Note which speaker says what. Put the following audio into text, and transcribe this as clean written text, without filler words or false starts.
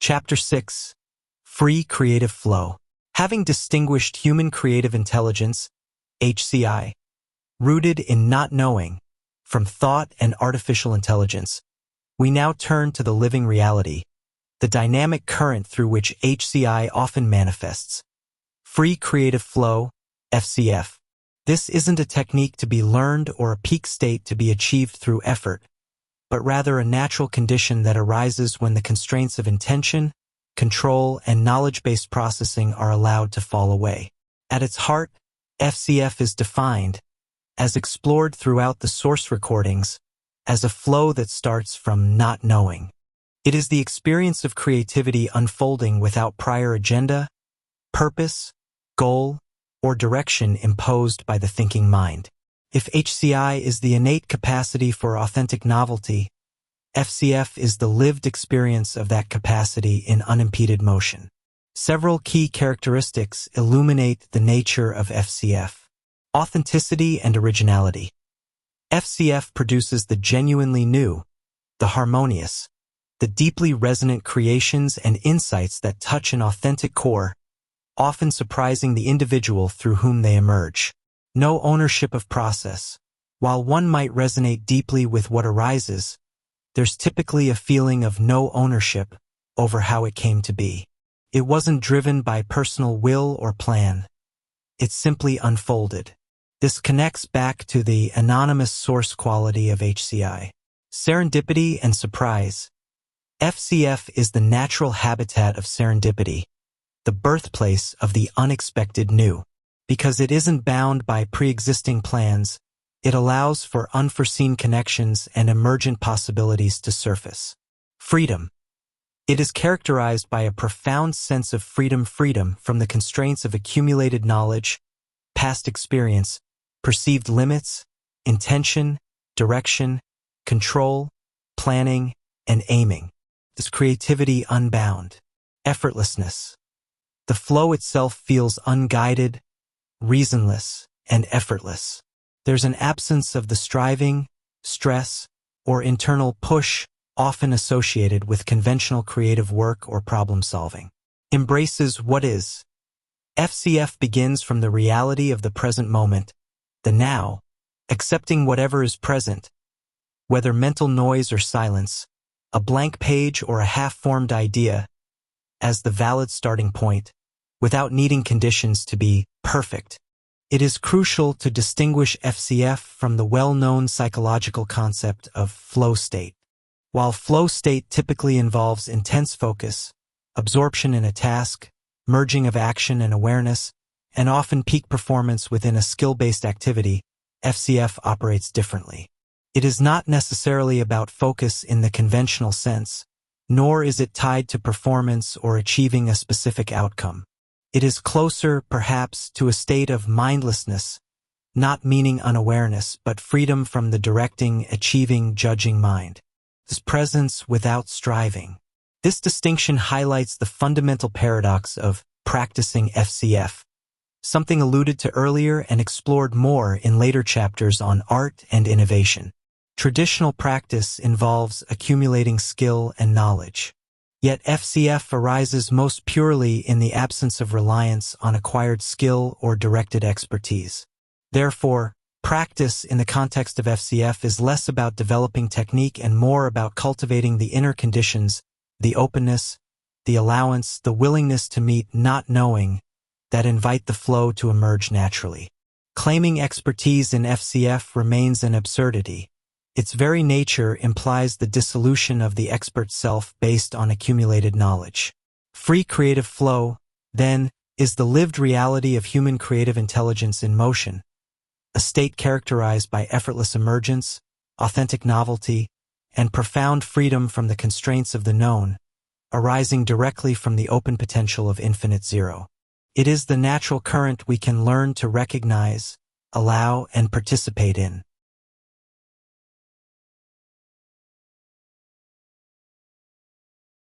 Speaker 1: Chapter 6. Free Creative Flow. Having distinguished human creative intelligence, HCI, rooted in not knowing, from thought and artificial intelligence, we now turn to the living reality, the dynamic current through which HCI often manifests. Free Creative Flow, FCF. This isn't a technique to be learned or a peak state to be achieved through effort, but rather a natural condition that arises when the constraints of intention, control, and knowledge-based processing are allowed to fall away. At its heart, FCF is defined, as explored throughout the source recordings, as a flow that starts from not knowing. It is the experience of creativity unfolding without prior agenda, purpose, goal, or direction imposed by the thinking mind. If HCI is the innate capacity for authentic novelty, FCF is the lived experience of that capacity in unimpeded motion. Several key characteristics illuminate the nature of FCF. Authenticity and originality. FCF produces the genuinely new, the harmonious, the deeply resonant creations and insights that touch an authentic core, often surprising the individual through whom they emerge. No ownership of process. While one might resonate deeply with what arises, there's typically a feeling of no ownership over how it came to be. It wasn't driven by personal will or plan. It simply unfolded. This connects back to the anonymous source quality of HCI. Serendipity and surprise. FCF is the natural habitat of serendipity, the birthplace of the unexpected new. Because it isn't bound by pre-existing plans, it allows for unforeseen connections and emergent possibilities to surface. Freedom. It is characterized by a profound sense of freedom from the constraints of accumulated knowledge, past experience, perceived limits, intention, direction, control, planning, and aiming. This creativity unbound. Effortlessness. The flow itself feels unguided, reasonless, and effortless. There's an absence of the striving, stress, or internal push often associated with conventional creative work or problem solving. Embraces what is. FCF begins from the reality of the present moment, the now, accepting whatever is present, whether mental noise or silence, a blank page or a half-formed idea, as the valid starting point, without needing conditions to be perfect. It is crucial to distinguish FCF from the well-known psychological concept of flow state. While flow state typically involves intense focus, absorption in a task, merging of action and awareness, and often peak performance within a skill-based activity, FCF operates differently. It is not necessarily about focus in the conventional sense, nor is it tied to performance or achieving a specific outcome. It is closer, perhaps, to a state of mindlessness, not meaning unawareness, but freedom from the directing, achieving, judging mind. This presence without striving. This distinction highlights the fundamental paradox of practicing FCF, something alluded to earlier and explored more in later chapters on art and innovation. Traditional practice involves accumulating skill and knowledge. Yet FCF arises most purely in the absence of reliance on acquired skill or directed expertise. Therefore, practice in the context of FCF is less about developing technique and more about cultivating the inner conditions, the openness, the allowance, the willingness to meet not knowing, that invite the flow to emerge naturally. Claiming expertise in FCF remains an absurdity. Its very nature implies the dissolution of the expert self based on accumulated knowledge. Free creative flow, then, is the lived reality of human creative intelligence in motion, a state characterized by effortless emergence, authentic novelty, and profound freedom from the constraints of the known, arising directly from the open potential of infinite zero. It is the natural current we can learn to recognize, allow, and participate in.